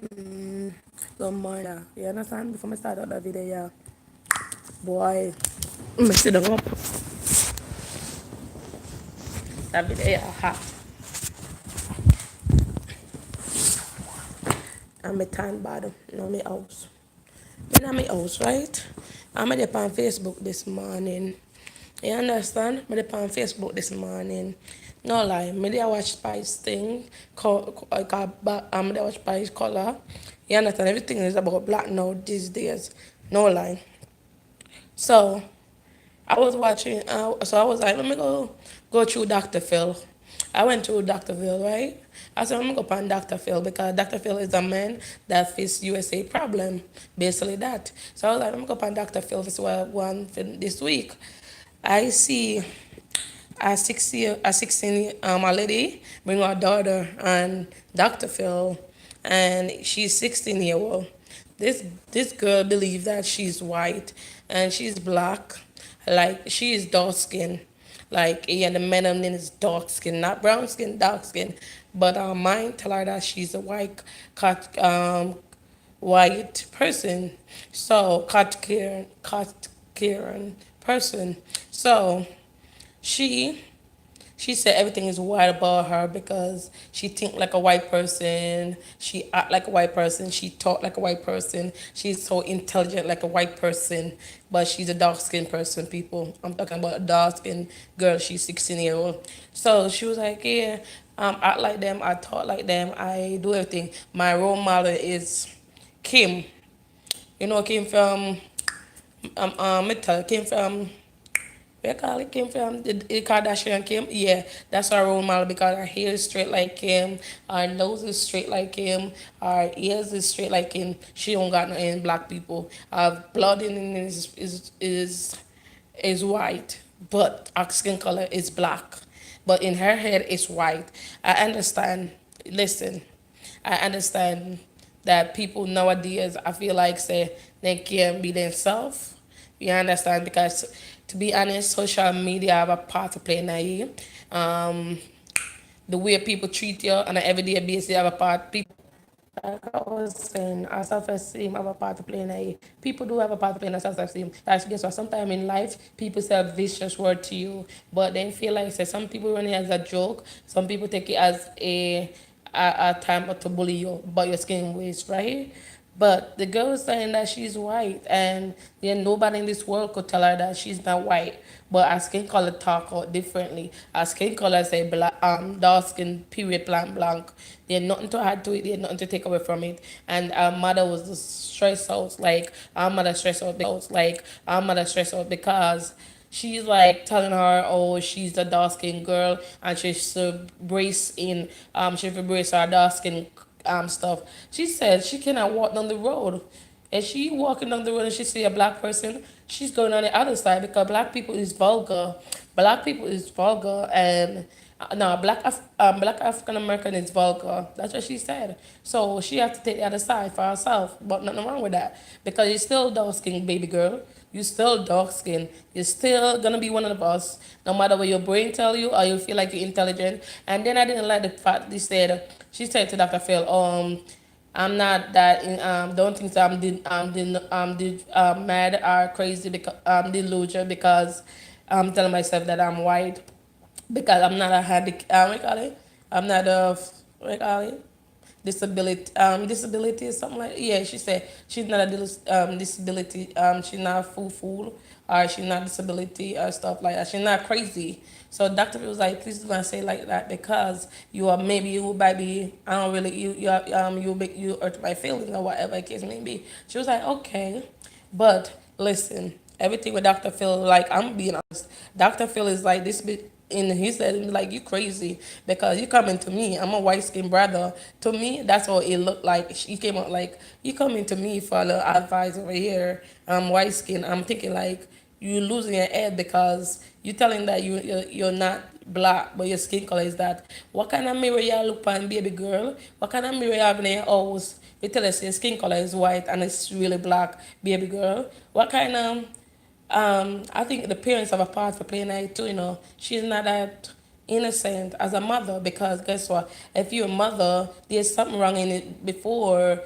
Good morning. You understand? Before I start out the video, yeah. Boy, I'm sitting up. That video, yeah, hot. I'm a tan bottom. No, my house. In my house, right? I'm up on Facebook this morning. You understand? I'm up on Facebook this morning. No lie, me dey watch Spice thing. I'm dey watch Spice color. You understand? Everything is about black now these days. No lie. So I was watching. So I was like, let me go through Dr. Phil. I went through Dr. Phil, right? I said, let me go on Dr. Phil because Dr. Phil is a man that face USA problem, basically that. So I was like, let me go on Dr. Phil. This is what I want for this week. I see a 16 a lady bring her daughter and Dr. Phil, and she's 16-year old. This girl believes that she's white and she's black, like she is dark skin. Like yeah, the melanin is dark skin, not brown skin, dark skin. But her mind tell her that she's a white person. So Caucasian person. So she she said everything is white about her because she think like a white person, she act like a white person, she talk like a white person, she's so intelligent like a white person, but she's a dark skinned person, people. I'm talking about a dark skinned girl, she's 16-year old. So she was like, yeah, act like them, I talk like them, I do everything. My role model is Kim. You know Kim from Came from where Kylie came from, the Kardashian came, yeah, that's our role model because our hair is straight like him, our nose is straight like him, our ears is straight like him. She don't got no in black people. Our blood in is white, but our skin color is black. But in her head, it's white. I understand. Listen, I understand that people nowadays, I feel like, say they can't be themselves. You understand? Because to be honest, social media have a part to play in that. Um, the way people treat you on an everyday basis have a part. People, like I was saying, our self-esteem have a part to play in it. People do have a part to play in our self-esteem. That's guess what? Sometimes in life, people say a vicious word to you, but they feel like say some people run it as a joke. Some people take it as a time to bully you about your skin waste, right? But the girl is saying that she's white, and then nobody in this world could tell her that she's not white. But her skin color talk out differently. Her skin color say black, dark skin, period, blank, blank. There's nothing to add to it. There's nothing to take away from it. And our mother was just stressed out. Our mother stressed out because she's like telling her, oh, she's a dark skinned girl and she should brace in, she should brace her dark skin stuff. She said she cannot walk down the road. If she walking down the road and she see a black person, she's going on the other side because black people is vulgar. Black people is vulgar and no, black African American is vulgar. That's what she said. So she had to take the other side for herself. But nothing wrong with that because you're still dark skinned baby girl. You still dark skinned. You're still gonna be one of us, no matter what your brain tell you or you feel like you're intelligent. And then I didn't like the fact she said to Dr. Phil, I'm not that don't think so I'm mad or crazy because delusional because I'm telling myself that I'm white because I'm not a what you call it? I'm not a what you call it? Disability or something like yeah. She said she's not a disability. She's not a fool or she's not disability or stuff like that. She's not crazy. So Dr. was like, please do not say like that because you are maybe you might be I don't really you hurt my feelings or whatever the case may be. She was like okay, but listen, everything with Dr. Phil, like I'm being honest, Dr. Phil is like this bit and he said like you crazy because you coming to me. I'm a white skinned brother. To me, that's what it looked like. She came out like you coming to me for a little advice over here. I'm white skinned. I'm thinking like you losing your head because you telling that you're not black but your skin color is that. What kind of mirror you look on, baby girl? What kind of mirror you have in your house? You tell us your skin color is white and it's really black, baby girl. What kind of I think the parents have a part for playing that too. She's not that innocent as a mother, because guess what? If you're a mother, there's something wrong in it before.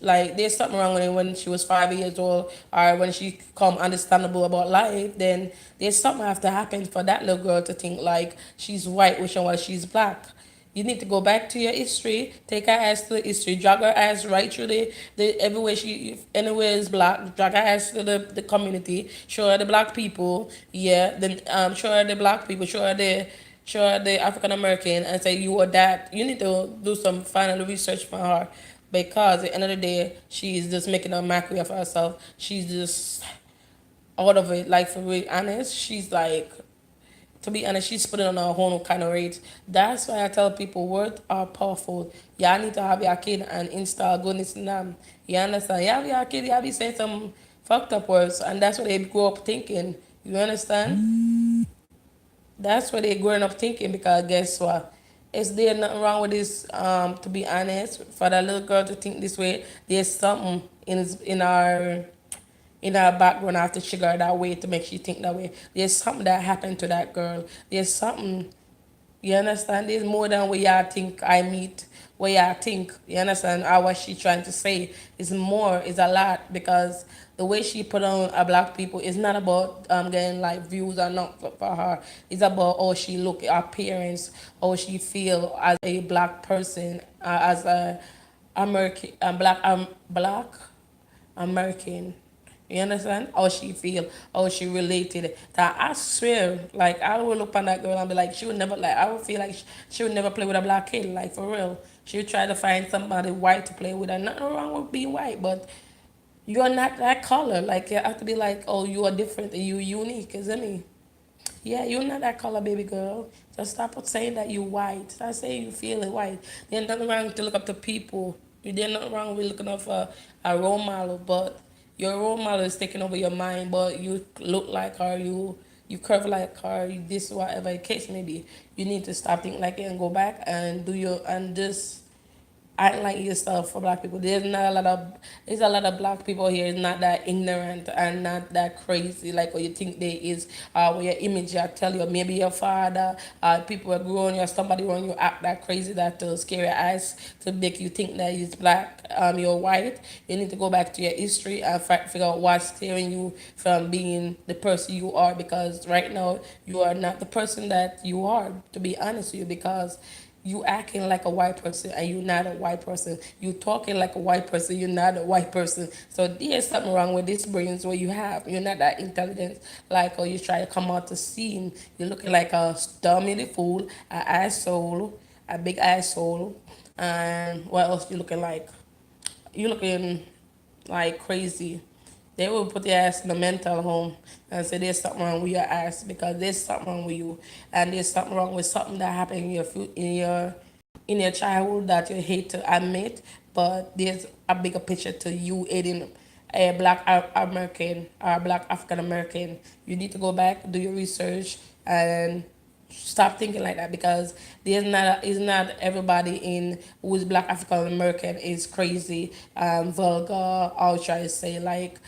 Like there's something wrong with it when she was 5 years old, or when she come understandable about life. Then there's something have to happen for that little girl to think like she's white, wishing while she's black. You need to go back to your history, take her ass to the history, drag her ass right through the everywhere she anywhere is black, drag her ass to the community, show her the black people, yeah, then show her the black people, show her the African American, and say you are that. You need to do some final research for her, because at the end of the day, she's just making a mockery of herself. She's just out of it. Like, for real honest, she's like, to be honest, she's putting on a whole new kind of rate. That's why I tell people words are powerful. Y'all need to have your kid and install goodness in them. You understand? You have your kid, you be saying some fucked up words, and that's what they grow up thinking. You understand? That's what they're growing up thinking, because guess what? Is there nothing wrong with this? To be honest, for that little girl to think this way, there's something in our background after she got that way to make she think that way. There's something that happened to that girl. There's something, you understand? There's more than what y'all think I meet, what y'all think. You understand? Or what she trying to say is more, is a lot, because the way she put on a black people is not about getting like views or not for her. It's about how she look, her appearance, how she feel as a black person, as a American, black American. You understand? How she feel, how she related. That I swear, like I would look on that girl and be like, she would never like. I would feel like she would never play with a black kid, like for real. She would try to find somebody white to play with. And nothing wrong with being white, but you're not that color. Like you have to be like, oh, you are different and you unique, isn't it? Yeah, you're not that color, baby girl. Just stop saying that you white. Stop saying you feeling white. There's nothing wrong to look up to people. There's nothing wrong with looking up for a role model, but your role model is taking over your mind. But you look like her, you curve like her, you this whatever the case may be. You need to stop thinking like it and go back and do your and just act like yourself for black people. There's a lot of black people here not that ignorant and not that crazy like what you think they is. Where your image I tell you, maybe your father, people are growing you, or somebody around you act that crazy that to scare your eyes to make you think that you're black, you're white. You need to go back to your history and figure out what's scaring you from being the person you are, because right now you are not the person that you are, to be honest with you, because you acting like a white person and you're not a white person. You talking like a white person, you're not a white person. So there's something wrong with this brains what you have. You're not that intelligent, like, or you try to come out the scene. You're looking like a dummy the fool, a asshole, a big asshole. And what else you looking like? You looking like crazy. They will put your ass in a mental home and say there's something wrong with your ass, because there's something wrong with you, and there's something wrong with something that happened in in your childhood that you hate to admit. But there's a bigger picture to you aiding a black American or black African American. You need to go back, do your research, and stop thinking like that, because there's not is not everybody in who is black African American is crazy, vulgar. I'll try to say like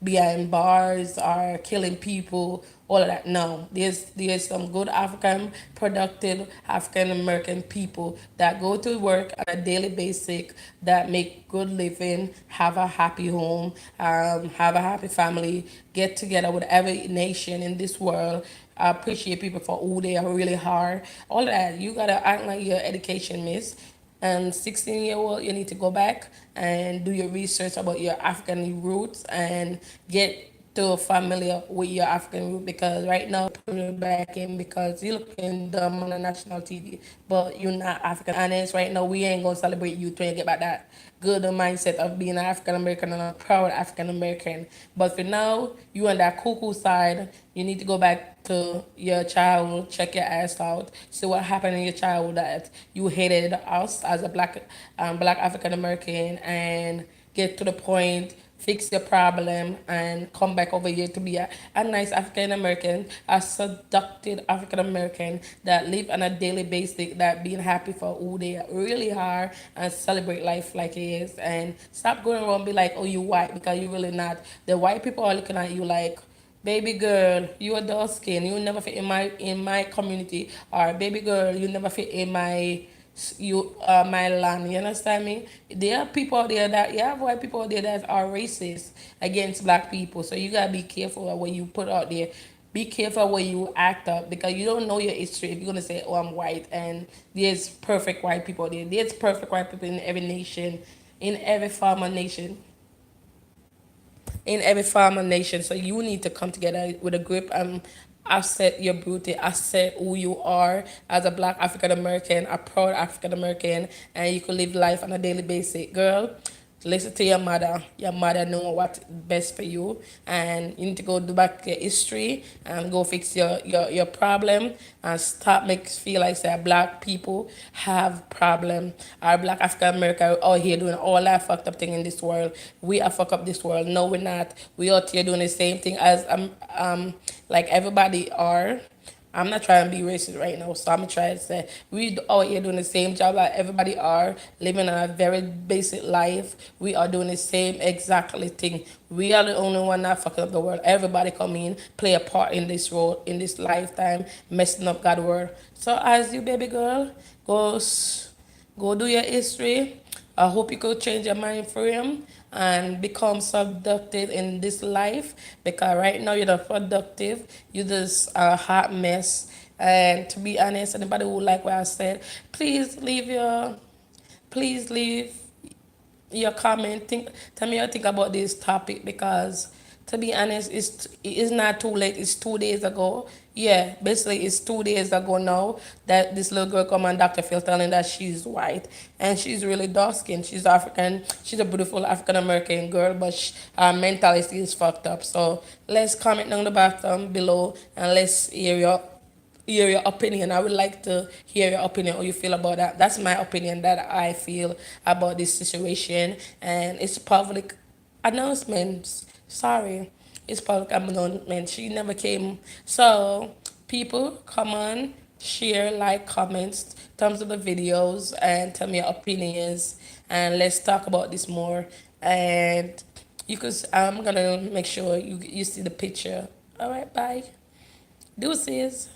behind bars or killing people, all of that. No, there's some good African productive African American people that go to work on a daily basis, that make good living, have a happy home, have a happy family, get together with every nation in this world. I appreciate people for who they are really hard. All of that. You gotta act like your education miss. And 16-year-old, you need to go back and do your research about your African roots and get to familiar with your African root, because right now putting it back in because you're looking dumb on the national TV, but you're not African. Honest, right now we ain't gonna celebrate you till you get back that good mindset of being an African American and a proud African American. But for now, you on that cuckoo side, you need to go back to your childhood, check your ass out, see what happened in your childhood that you hated us as a black African American, and get to the point, fix your problem, and come back over here to be a nice African American, a seductive African American that live on a daily basis, that being happy for who they really are, and celebrate life like it is, and stop going around and be like, oh, you white, because you really not. The white people are looking at you like Baby girl, you are dark skin. You never fit in my community. Or baby girl, you never fit in my land. You understand me? There are people out there that you have white people out there that are racist against black people. So you gotta be careful of what you put out there. Be careful where you act up because you don't know your history. If you're gonna say, "Oh, I'm white," and there's perfect white people there. There's perfect white people in every nation, in every farmer nation, in every farmer nation. So you need to come together with a group and accept your beauty, accept who you are as a black African American, a proud African American, and you can live life on a daily basis. Girl, listen to your mother. Your mother know what best for you, and you need to go do back your history and go fix your problem and stop make feel like say black people have problem. Our black African America out here doing all that fucked up thing in this world. We are fuck up this world. No, we're not. We out here doing the same thing as like everybody are. I'm not trying to be racist right now, so I'm trying to say we out here doing the same job like everybody are, living a very basic life. We are doing the same exactly thing. We are the only one that fucking up the world. Everybody come in, play a part in this role, in this lifetime, messing up God's world. So as you baby girl, go go do your history. I hope you could change your mind frame and become productive in this life because right now you're not productive. You're just a hot mess. And to be honest, anybody who like what I said, please leave your comment. Tell me what you think about this topic because, to be honest, it's not too late. It's 2 days ago. Yeah, basically it's 2 days ago now that this little girl come on Dr. Phil telling that she's white and she's really dark skinned. She's African. She's a beautiful African American girl, but her mentality is fucked up. So let's comment down the bottom below and let's hear your opinion. I would like to hear your opinion, how you feel about that. That's my opinion that I feel about this situation, and it's public announcements. Sorry, it's public announcement. She never came. So people, come on, share, like, comments, thumbs up the videos, and tell me your opinions, and let's talk about this more. And I'm gonna make sure you see the picture. All right, bye. Deuces.